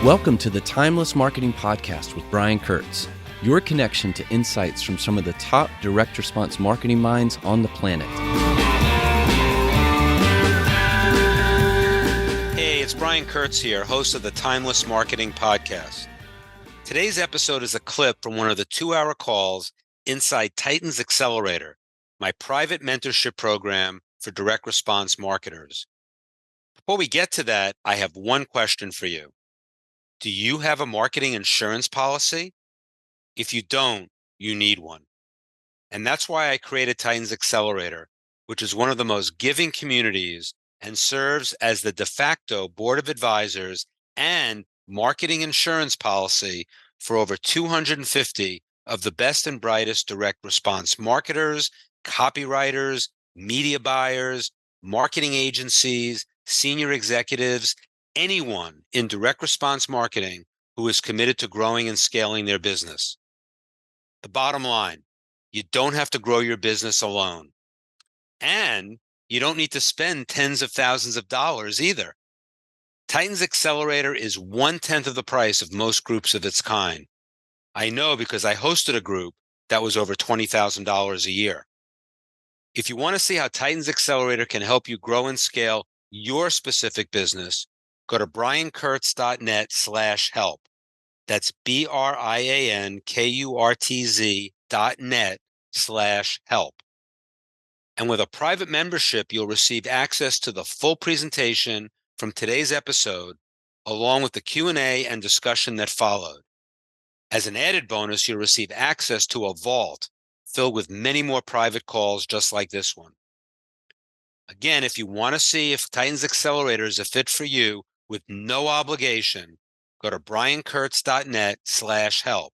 Welcome to the Timeless Marketing Podcast with Brian Kurtz, your connection to insights from some of the top direct response marketing minds on the planet. Hey, it's Brian Kurtz here, host of the Timeless Marketing Podcast. Today's episode is a clip from one of the 2-hour calls inside Titan's Accelerator, my private mentorship program for direct response marketers. Before we get to that, I have one question for you. Do you have a marketing insurance policy? If you don't, you need one. And that's why I created Titan's Accelerator, which is one of the most giving communities and serves as the de facto board of advisors and marketing insurance policy for over 250 of the best and brightest direct response marketers, copywriters, media buyers, marketing agencies, senior executives, anyone in direct response marketing who is committed to growing and scaling their business. The bottom line, you don't have to grow your business alone. And you don't need to spend tens of thousands of dollars either. Titan's Accelerator is 1/10 of the price of most groups of its kind. I know because I hosted a group that was over $20,000 a year. If you want to see how Titan's Accelerator can help you grow and scale your specific business, go to briankurtz.net/help. That's BrianKurtz.net/help. And with a private membership, you'll receive access to the full presentation from today's episode, along with the Q&A and discussion that followed. As an added bonus, you'll receive access to a vault filled with many more private calls just like this one. Again, if you want to see if Titan's Accelerator is a fit for you with no obligation, go to briankurtz.net/help.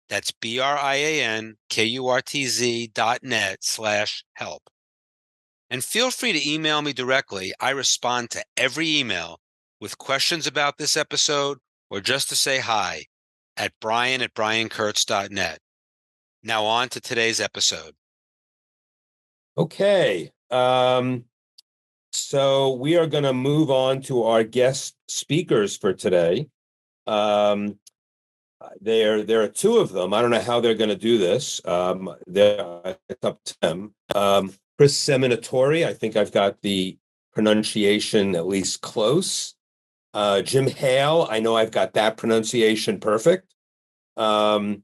That's BrianKurtz.net/help. And feel free to email me directly. I respond to every email with questions about this episode or just to say hi at brian@briankurtz.net. Now on to today's episode. Okay. So we are going to move on to our guest speakers for today. There are two of them. I don't know how they're going to do this. It's up to them. Chris Seminatore, I think I've got the pronunciation at least close. Jim Hale, I know I've got that pronunciation perfect. And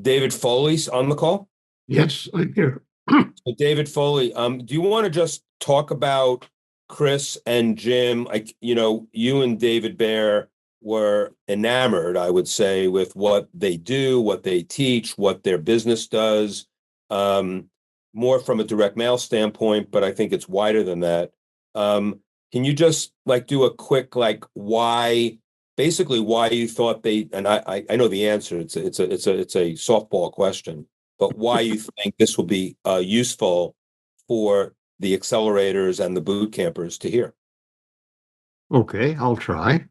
David Foley's on the call. Yes, I'm here. So David Foley, do you want to just talk about Chris and Jim? You and David Bear were enamored, I would say, with what they do, what they teach, what their business does, more from a direct mail standpoint, but I think it's wider than that. Can you just do a quick why you thought they? And I know the answer. It's a softball question. But why you think this will be useful for the accelerators and the boot campers to hear? Okay, I'll try.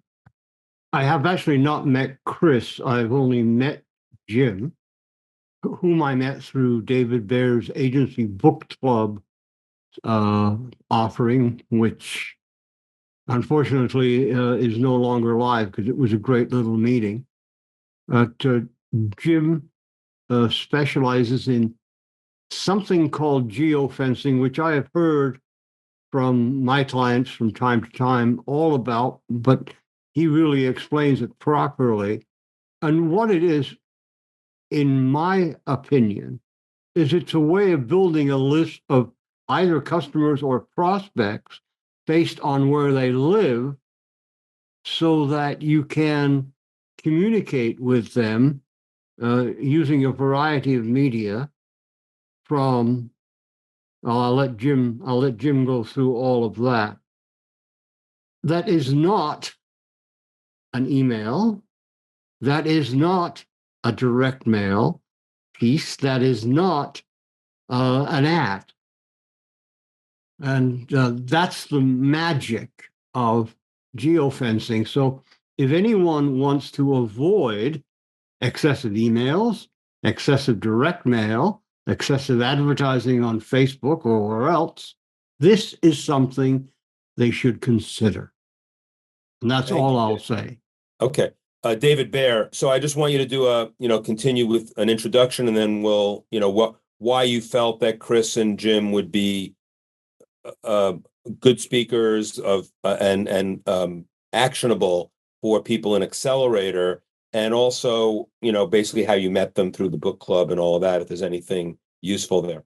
I have actually not met Chris. I've only met Jim, whom I met through David Bear's agency book club offering, which unfortunately is no longer live because it was a great little meeting. Jim specializes in something called geofencing, which I have heard from my clients from time to time all about, but he really explains it properly. And what it is, in my opinion, is it's a way of building a list of either customers or prospects based on where they live so that you can communicate with them using a variety of media from, I'll let Jim go through all of that. That is not an email. That is not a direct mail piece. That is not an ad. And that's the magic of geofencing. So if anyone wants to avoid excessive emails, excessive direct mail, excessive advertising on Facebook or where else, this is something they should consider. And that's Thank all you, I'll Dave. say. Okay. David Bear. So I just want you to do continue with an introduction, and then we'll, why you felt that Chris and Jim would be uh, good speakers and actionable for people in Accelerator, and also, basically how you met them through the book club and all of that, if there's anything useful there.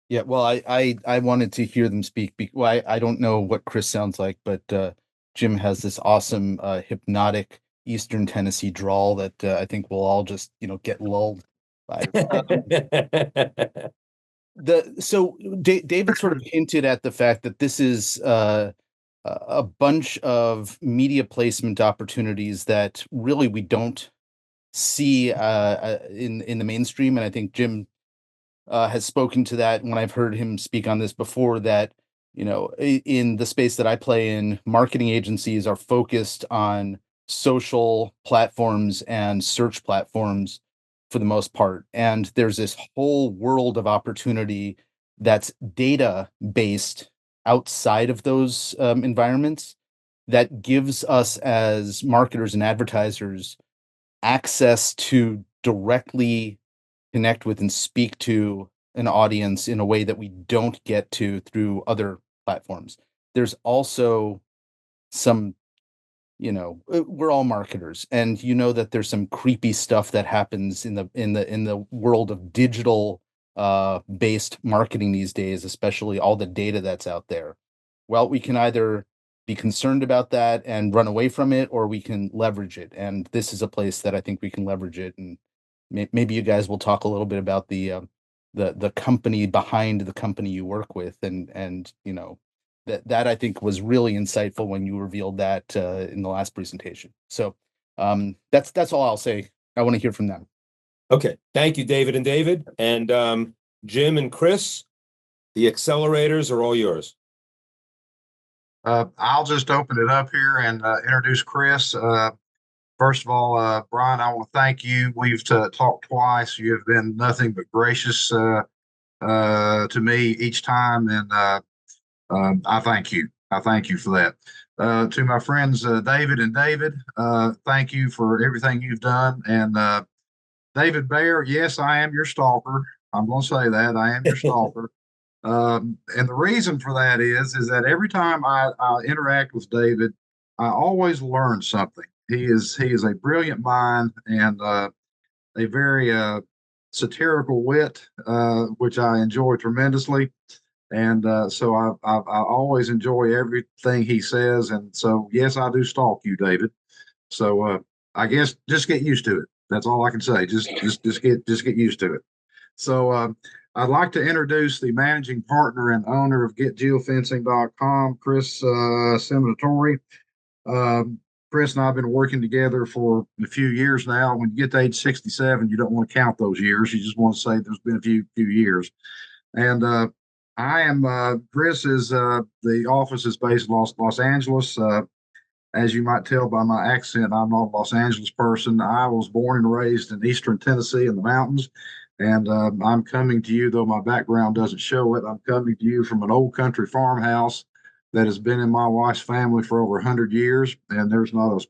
Yeah, well, I wanted to hear them speak. Well, I don't know what Chris sounds like, but Jim has this awesome hypnotic Eastern Tennessee drawl that I think we'll all just get lulled by. David sort of hinted at the fact that this is a bunch of media placement opportunities that really we don't see in the mainstream, and I think Jim has spoken to that when I've heard him speak on this before, that in the space that I play in, marketing agencies are focused on social platforms and search platforms for the most part, and there's this whole world of opportunity that's data based outside of those environments that gives us as marketers and advertisers access to directly connect with and speak to an audience in a way that we don't get to through other platforms. There's also some, we're all marketers, and that there's some creepy stuff that happens in the world of digital based marketing these days, especially all the data that's out there. Well, we can either be concerned about that and run away from it, or we can leverage it. And this is a place that I think we can leverage it. And maybe you guys will talk a little bit about the company behind the company you work with, and that I think was really insightful when you revealed that in the last presentation. So that's all I'll say. I want to hear from them. Okay, thank you, David and David, and Jim and Chris. The accelerators are all yours. I'll just open it up here and introduce Chris. First of all, Brian, I want to thank you. We've talked twice. You have been nothing but gracious to me each time, and I thank you. I thank you for that. To my friends, David and David, thank you for everything you've done. And David Bear, yes, I am your stalker. I'm going to say that. I am your stalker. And the reason for that is that every time I interact with David, I always learn something. He is a brilliant mind and a very satirical wit, which I enjoy tremendously. And so I always enjoy everything he says. And so, yes, I do stalk you, David. So I guess just get used to it. That's all I can say. Just get used to it. So I'd like to introduce the managing partner and owner of GetGeofencing.com, Chris Seminatore. Chris and I have been working together for a few years now. When you get to age 67, you don't want to count those years. You just want to say there's been a few years. And I am Chris is the office is based in Los Angeles. As you might tell by my accent, I'm not a Los Angeles person. I was born and raised in Eastern Tennessee in the mountains. And I'm coming to you, though my background doesn't show it, I'm coming to you from an old country farmhouse that has been in my wife's family for over 100 years. And there's not a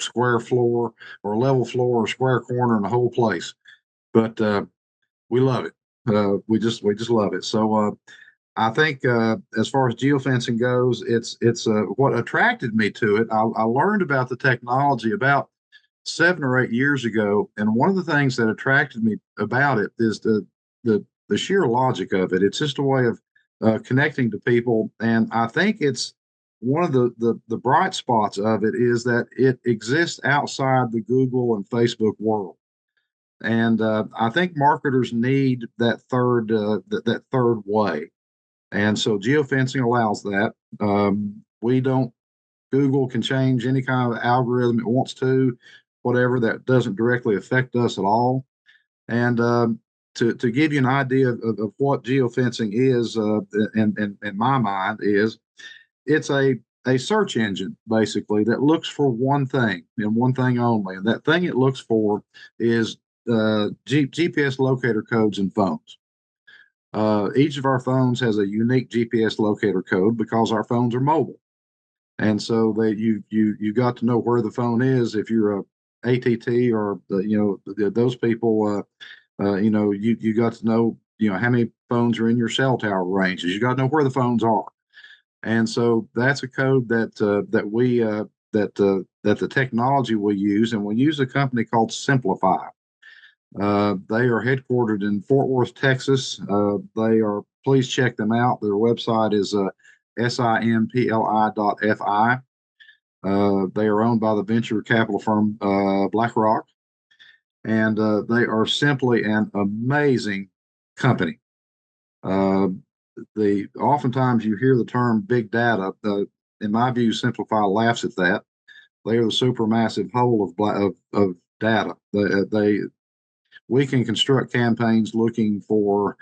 square floor or level floor or square corner in the whole place. But we love it. We just love it. So I think as far as geofencing goes, it's what attracted me to it. I learned about the technology about 7 or 8 years ago, and one of the things that attracted me about it is the sheer logic of it. It's just a way of connecting to people, and I think it's one of the bright spots of it is that it exists outside the Google and Facebook world. And I think marketers need that third way. And so geofencing allows that. Google can change any kind of algorithm it wants to, whatever, that doesn't directly affect us at all. And to give you an idea of what geofencing is, in my mind, is it's a search engine basically that looks for one thing and one thing only. And that thing it looks for is GPS locator codes in phones. Each of our phones has a unique GPS locator code because our phones are mobile. And so that you got to know where the phone is if you're a ATT or those people. You got to know how many phones are in your cell tower ranges. You got to know where the phones are. And so that's a code that the technology we use, and we use a company called Simpli.fi. They are headquartered in Fort Worth, Texas. Please check them out. Their website is simpli.fi. They are owned by the venture capital firm BlackRock, and they are simply an amazing company. Oftentimes you hear the term big data. In my view, Simpli.fi laughs at that. They are the supermassive whole of data. We can construct campaigns looking for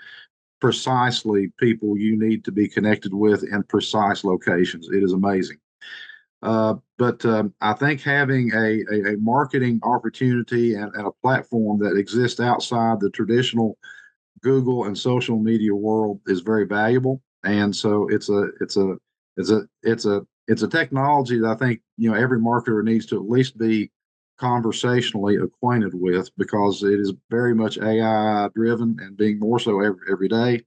precisely people you need to be connected with in precise locations. It is amazing. But I think having a marketing opportunity and a platform that exists outside the traditional Google and social media world is very valuable. And so it's a technology that I think every marketer needs to at least be conversationally acquainted with, because it is very much AI driven and being more so every day.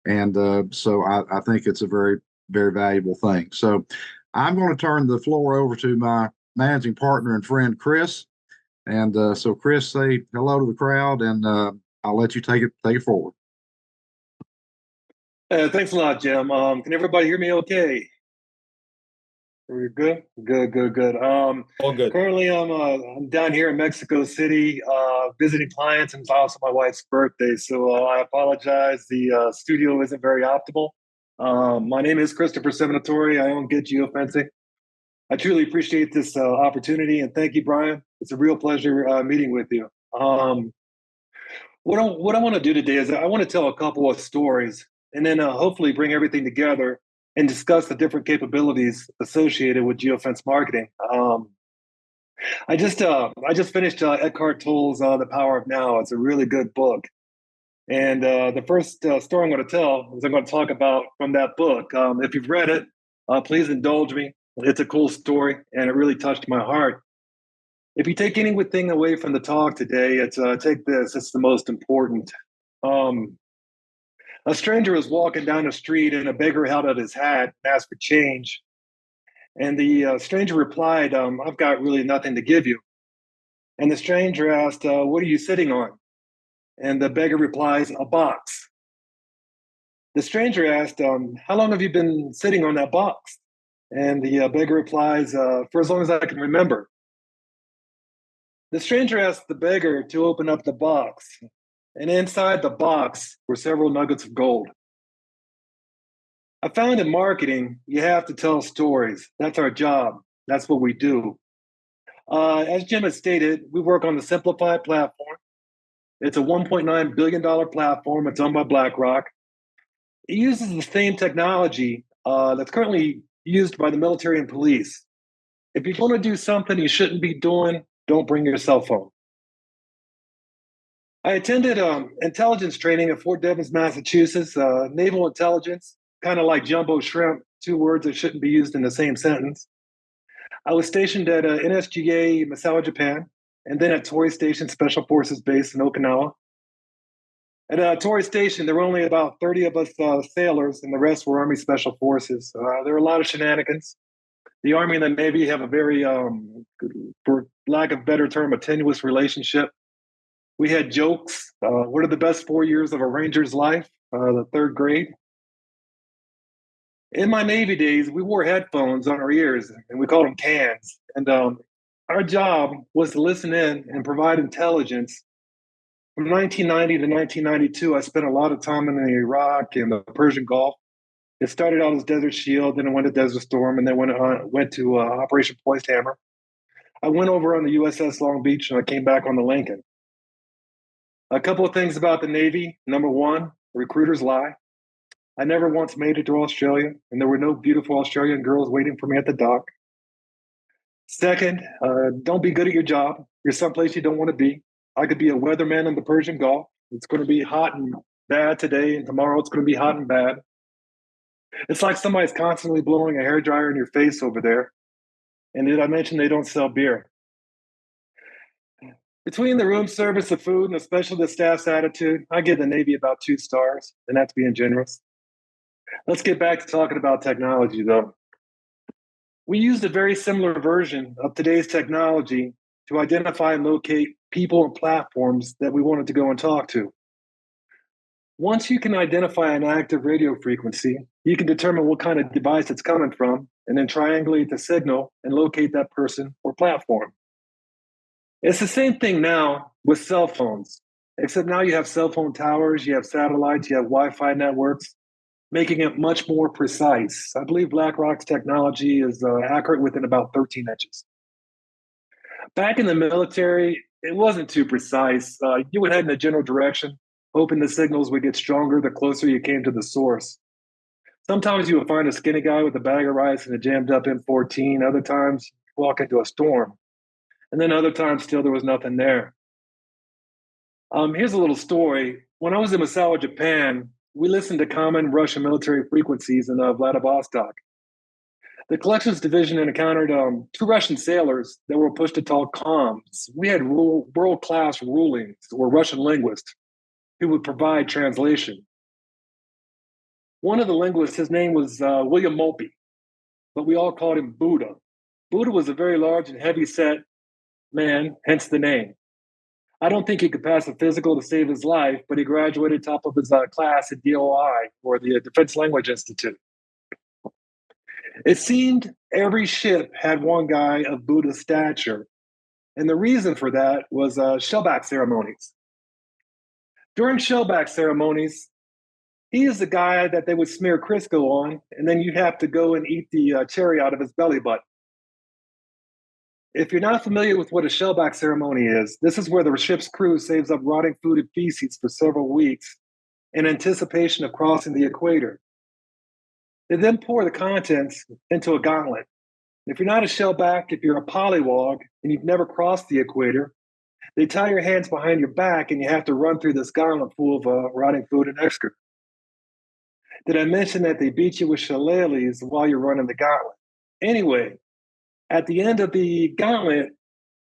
And so I think it's a very, very valuable thing. So I'm going to turn the floor over to my managing partner and friend, Chris. And so Chris, say hello to the crowd, and I'll let you take it forward. Thanks a lot, Jim. Can everybody hear me okay? Are we good? Good. All good. Currently, I'm down here in Mexico City visiting clients, and it's also my wife's birthday, so I apologize. The studio isn't very optimal. My name is Christopher Seminatore. I own GetGeofencing. I truly appreciate this opportunity, and thank you, Brian. It's a real pleasure meeting with you. What I want to do today is I want to tell a couple of stories, and then hopefully bring everything together and discuss the different capabilities associated with geofence marketing. I just finished Eckhart Tolle's The Power of Now. It's a really good book. And the first story I'm going to tell is I'm going to talk about from that book. If you've read it, please indulge me. It's a cool story, and it really touched my heart. If you take anything away from the talk today, it's take this. It's the most important. A stranger was walking down the street, and a beggar held out his hat and asked for change. And the stranger replied, I've got really nothing to give you. And the stranger asked, what are you sitting on? And the beggar replies, a box. The stranger asked, how long have you been sitting on that box? And the beggar replies, for as long as I can remember. The stranger asked the beggar to open up the box. And inside the box were several nuggets of gold. I found in marketing, you have to tell stories. That's our job. That's what we do. As Jim has stated, we work on the Simpli.fi platform. It's a $1.9 billion platform. It's owned by BlackRock. It uses the same technology that's currently used by the military and police. If you're going to do something you shouldn't be doing, don't bring your cell phone. I attended intelligence training at Fort Devens, Massachusetts, naval intelligence, kind of like jumbo shrimp, two words that shouldn't be used in the same sentence. I was stationed at NSGA, Misawa, Japan, and then at Torii Station Special Forces Base in Okinawa. At Torii Station, there were only about 30 of us sailors, and the rest were Army Special Forces. There were a lot of shenanigans. The Army and the Navy have a very, for lack of a better term, a tenuous relationship. We had jokes. What are the best 4 years of a Ranger's life? The third grade. In my Navy days, we wore headphones on our ears, and we called them cans. And our job was to listen in and provide intelligence. From 1990 to 1992, I spent a lot of time in Iraq and the Persian Gulf. It started out as Desert Shield, then it went to Desert Storm, and then went to Operation Poised Hammer. I went over on the USS Long Beach, and I came back on the Lincoln. A couple of things about the Navy. Number one, recruiters lie. I never once made it to Australia, and there were no beautiful Australian girls waiting for me at the dock. Second, don't be good at your job. You're someplace you don't want to be. I could be a weatherman in the Persian Gulf. It's going to be hot and bad today, and tomorrow it's going to be hot and bad. It's like somebody's constantly blowing a hairdryer in your face over there. And did I mention they don't sell beer? Between the room service, the food, and especially the staff's attitude, I give the Navy about 2 stars, and that's being generous. Let's get back to talking about technology, though. We used a very similar version of today's technology to identify and locate people and platforms that we wanted to go and talk to. Once you can identify an active radio frequency, you can determine what kind of device it's coming from, and then triangulate the signal and locate that person or platform. It's the same thing now with cell phones, except now you have cell phone towers, you have satellites, you have Wi-Fi networks, making it much more precise. I believe BlackRock's technology is accurate within about 13 inches. Back in the military, it wasn't too precise. You would head in a general direction, hoping the signals would get stronger the closer you came to the source. Sometimes you would find a skinny guy with a bag of rice and a jammed up M14. Other times, you walk into a storm. And then other times, still, there was nothing there. Here's a little story. When I was in Misawa, Japan, we listened to common Russian military frequencies in Vladivostok. The collections division encountered 2 Russian sailors that were pushed to talk comms. We had world-class rulings or Russian linguists who would provide translation. One of the linguists, his name was William Mulpey, but we all called him Buddha. Buddha was a very large and heavy-set man, hence the name. I don't think he could pass a physical to save his life, but he graduated top of his class at DOI, or the Defense Language Institute. It seemed every ship had one guy of Buddha's stature, and the reason for that was shellback ceremonies. During shellback ceremonies, he is the guy that they would smear Crisco on, and then you have to go and eat the cherry out of his belly button. If you're not familiar with what a shellback ceremony is, this is where the ship's crew saves up rotting food and feces for several weeks in anticipation of crossing the equator. They then pour the contents into a gauntlet. If you're not a shellback, if you're a pollywog and you've never crossed the equator, they tie your hands behind your back and you have to run through this gauntlet full of rotting food and excrement. Did I mention that they beat you with shillelaghs while you're running the gauntlet? Anyway, at the end of the gauntlet,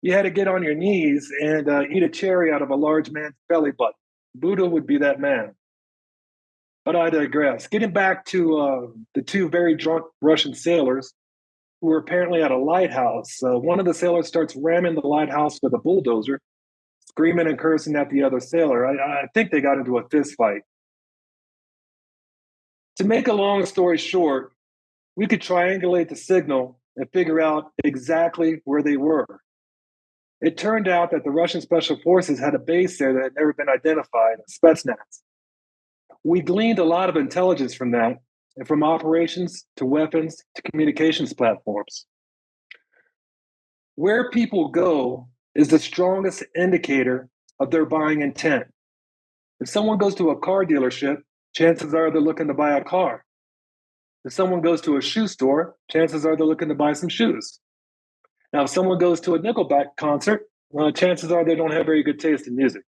you had to get on your knees and eat a cherry out of a large man's belly button. Buddha would be that man. But I digress. Getting back to the 2 very drunk Russian sailors who were apparently at a lighthouse. One of the sailors starts ramming the lighthouse with a bulldozer, screaming and cursing at the other sailor. I think they got into a fist fight. To make a long story short, we could triangulate the signal and figure out exactly where they were. It turned out that the Russian Special Forces had a base there that had never been identified, Spetsnaz. We gleaned a lot of intelligence from that, and from operations to weapons to communications platforms. Where people go is the strongest indicator of their buying intent. If someone goes to a car dealership, chances are they're looking to buy a car. If someone goes to a shoe store, chances are they're looking to buy some shoes. Now, if someone goes to a Nickelback concert, chances are they don't have very good taste in music.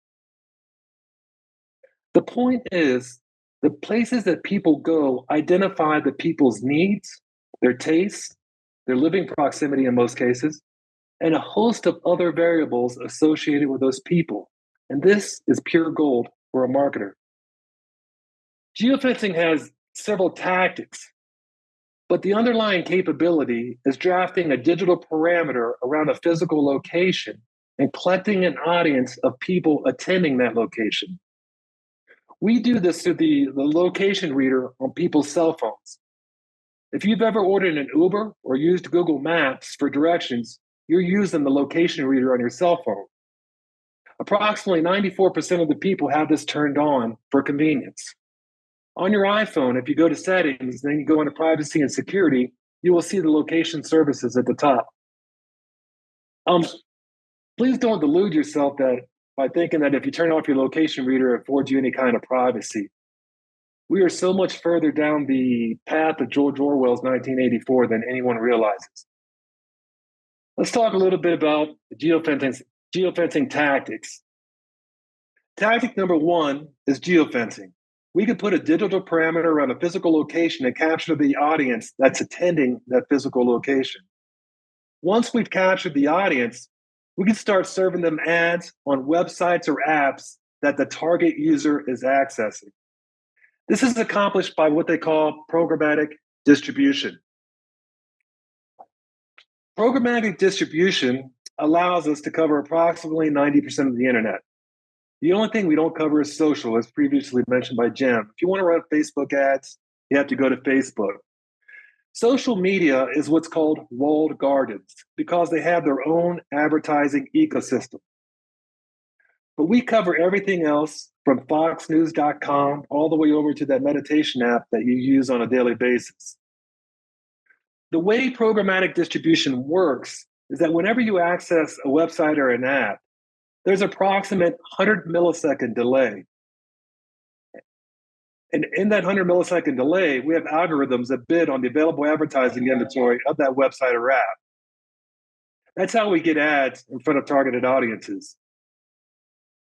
The point is, the places that people go identify the people's needs, their tastes, their living proximity in most cases, and a host of other variables associated with those people. And this is pure gold for a marketer. Geofencing has several tactics, but the underlying capability is drafting a digital parameter around a physical location and collecting an audience of people attending that location. We do this through the location reader on people's cell phones. If you've ever ordered an Uber or used Google Maps for directions, you're using the location reader on your cell phone. Approximately 94% of the people have this turned on for convenience. On your iPhone, if you go to settings, then you go into privacy and security, you will see the location services at the top. Please don't delude yourself that by thinking that if you turn off your location reader, it affords you any kind of privacy. We are so much further down the path of George Orwell's 1984 than anyone realizes. Let's talk a little bit about geofencing tactics. Tactic number 1 is geofencing. We could put a digital parameter around a physical location and capture the audience that's attending that physical location. Once we've captured the audience, we can start serving them ads on websites or apps that the target user is accessing. This is accomplished by what they call programmatic distribution. Programmatic distribution allows us to cover approximately 90% of the internet. The only thing we don't cover is social, as previously mentioned by Jim. If you want to run Facebook ads, you have to go to Facebook. Social media is what's called walled gardens because they have their own advertising ecosystem. But we cover everything else from foxnews.com all the way over to that meditation app that you use on a daily basis. The way programmatic distribution works is that whenever you access a website or an app, there's approximate 100 millisecond delay. And in that 100 millisecond delay, we have algorithms that bid on the available advertising inventory of that website or app. That's how we get ads in front of targeted audiences.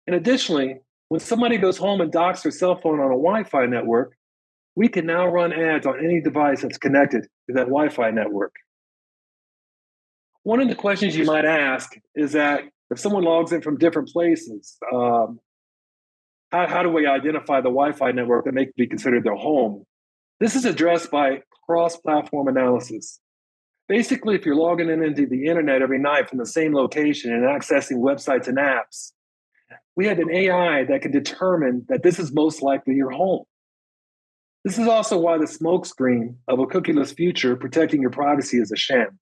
And additionally, when somebody goes home and docks their cell phone on a Wi-Fi network, we can now run ads on any device that's connected to that Wi-Fi network. One of the questions you might ask is that if someone logs in from different places, how do we identify the Wi-Fi network that may be considered their home? This is addressed by cross-platform analysis. Basically, if you're logging into the internet every night from the same location and accessing websites and apps, we have an AI that can determine that this is most likely your home. This is also why the smokescreen of a cookieless future protecting your privacy is a sham.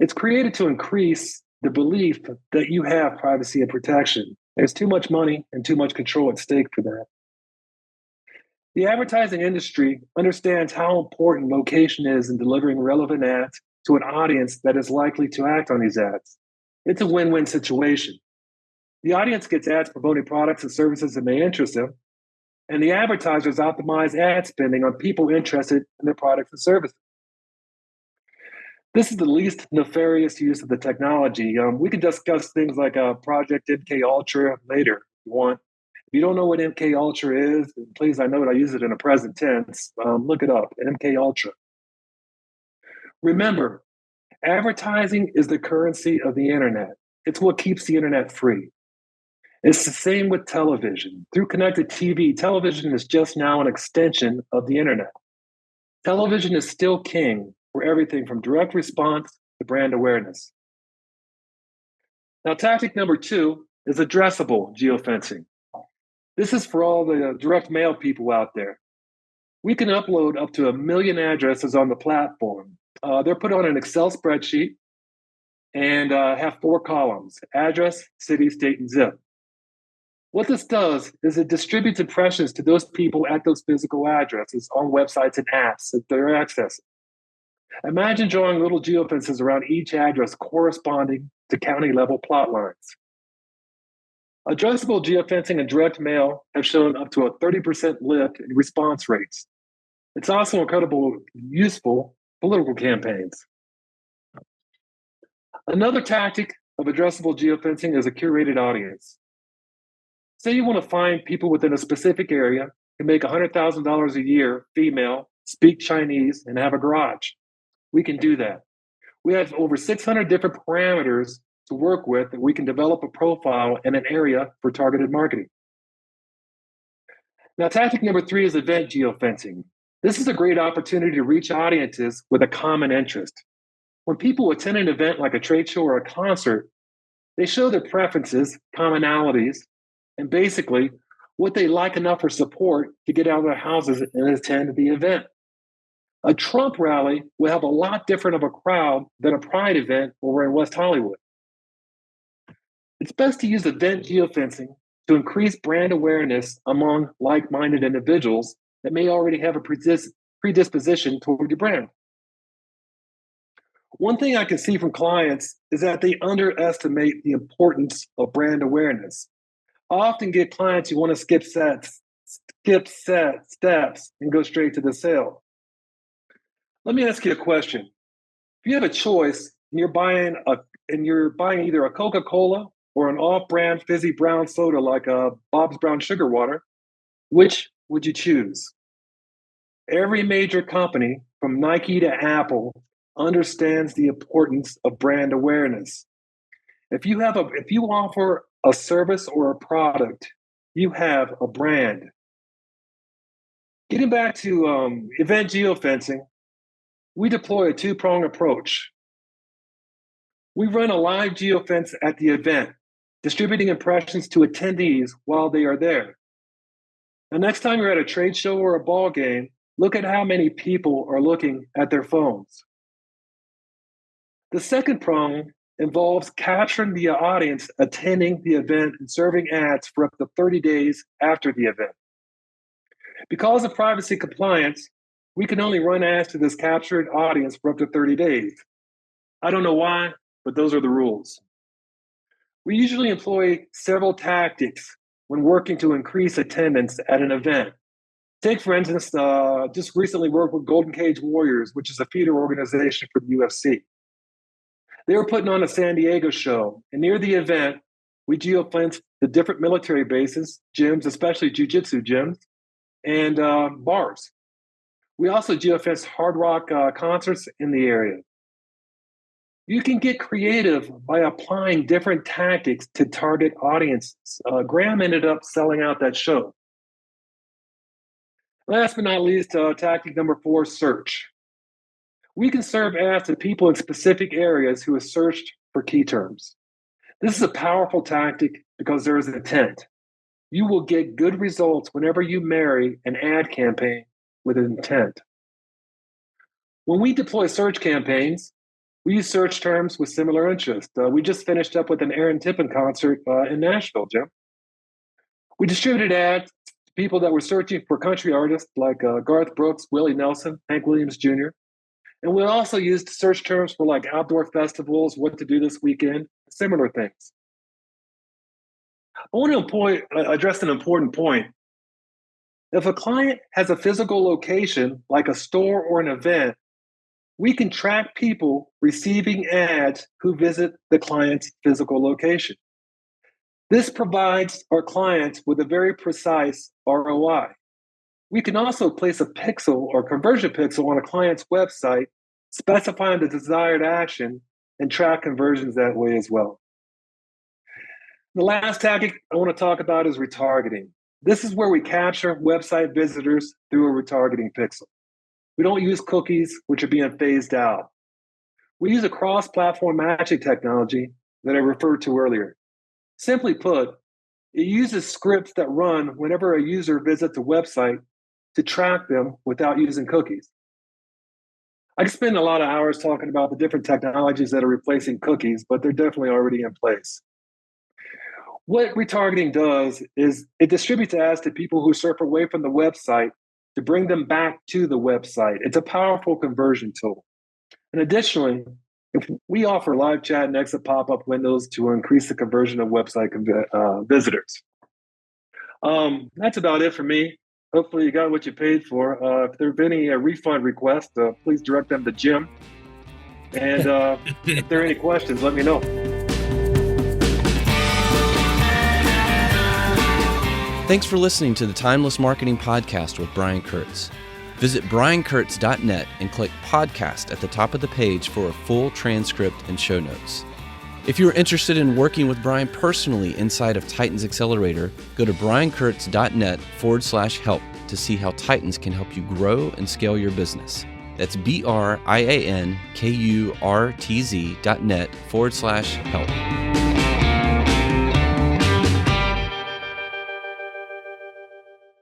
It's created to increase the belief that you have privacy and protection. There's too much money and too much control at stake for that. The advertising industry understands how important location is in delivering relevant ads to an audience that is likely to act on these ads. It's a win-win situation. The audience gets ads promoting products and services that may interest them, and the advertisers optimize ad spending on people interested in their products and services. This is the least nefarious use of the technology. We can discuss things like Project MK Ultra later if you want. If you don't know what MK Ultra is, please, I know I use it in a present tense. Look it up, MK Ultra. Remember, advertising is the currency of the internet. It's what keeps the internet free. It's the same with television. Through connected TV, television is just now an extension of the internet. Television is still king for everything from direct response to brand awareness. Now, tactic number 2 is addressable geofencing. This is for all the direct mail people out there. We can upload up to 1 million addresses on the platform. They're put on an Excel spreadsheet and have 4 columns: address, city, state, and zip. What this does is it distributes impressions to those people at those physical addresses on websites and apps that they're accessing. Imagine drawing little geofences around each address corresponding to county level plot lines. Addressable geofencing and direct mail have shown up to a 30% lift in response rates. It's also incredibly useful political campaigns. Another tactic of addressable geofencing is a curated audience. Say you want to find people within a specific area who make $100,000 a year, female, speak Chinese, and have a garage. We can do that. We have over 600 different parameters to work with, and we can develop a profile in an area for targeted marketing. Now, tactic number 3 is event geofencing. This is a great opportunity to reach audiences with a common interest. When people attend an event like a trade show or a concert, they show their preferences, commonalities, and basically what they like enough for support to get out of their houses and attend the event. A Trump rally will have a lot different of a crowd than a Pride event over in West Hollywood. It's best to use event geofencing to increase brand awareness among like-minded individuals that may already have a predisposition toward your brand. One thing I can see from clients is that they underestimate the importance of brand awareness. I often get clients who want to skip steps and go straight to the sale. Let me ask you a question. If you have a choice and you're buying either a Coca-Cola or an off-brand fizzy brown soda like a Bob's Brown Sugar Water, which would you choose? Every major company, from Nike to Apple, understands the importance of brand awareness. If you offer a service or a product, you have a brand. Getting back to event geofencing, we deploy a two-pronged approach. We run a live geofence at the event, distributing impressions to attendees while they are there. The next time you're at a trade show or a ball game, look at how many people are looking at their phones. The second prong involves capturing the audience attending the event and serving ads for up to 30 days after the event. Because of privacy compliance, we can only run ads to this captured audience for up to 30 days. I don't know why, but those are the rules. We usually employ several tactics when working to increase attendance at an event. Take, for instance, just recently worked with Golden Cage Warriors, which is a feeder organization for the UFC. They were putting on a San Diego show, and near the event, we geofenced the different military bases, gyms, especially jiu-jitsu gyms, and bars. We also geofenced hard rock concerts in the area. You can get creative by applying different tactics to target audiences. Graham ended up selling out that show. Last but not least, tactic number 4, search. We can serve ads to people in specific areas who have searched for key terms. This is a powerful tactic because there is intent. You will get good results whenever you marry an ad campaign with an intent. When we deploy search campaigns, we use search terms with similar interest. We just finished up with an Aaron Tippin concert in Nashville, Jim. We distributed ads to people that were searching for country artists like Garth Brooks, Willie Nelson, Hank Williams Jr. And we also used search terms for like outdoor festivals, what to do this weekend, similar things. I want to address an important point. If a client has a physical location, like a store or an event, we can track people receiving ads who visit the client's physical location. This provides our clients with a very precise ROI. We can also place a pixel or conversion pixel on a client's website, specifying the desired action, and track conversions that way as well. The last tactic I want to talk about is retargeting. This is where we capture website visitors through a retargeting pixel. We don't use cookies, which are being phased out. We use a cross-platform matching technology that I referred to earlier. Simply put, it uses scripts that run whenever a user visits a website to track them without using cookies. I could spend a lot of hours talking about the different technologies that are replacing cookies, but they're definitely already in place. What retargeting does is it distributes ads to people who surf away from the website to bring them back to the website. It's a powerful conversion tool. And additionally, if we offer live chat and exit pop-up windows to increase the conversion of website visitors. That's about it for me. Hopefully you got what you paid for. If there have been any refund requests, please direct them to Jim. And if there are any questions, let me know. Thanks for listening to the Timeless Marketing Podcast with Brian Kurtz. Visit briankurtz.net and click podcast at the top of the page for a full transcript and show notes. If you're interested in working with Brian personally inside of Titans Accelerator, go to briankurtz.net/help to see how Titans can help you grow and scale your business. That's briankurtz.net/help.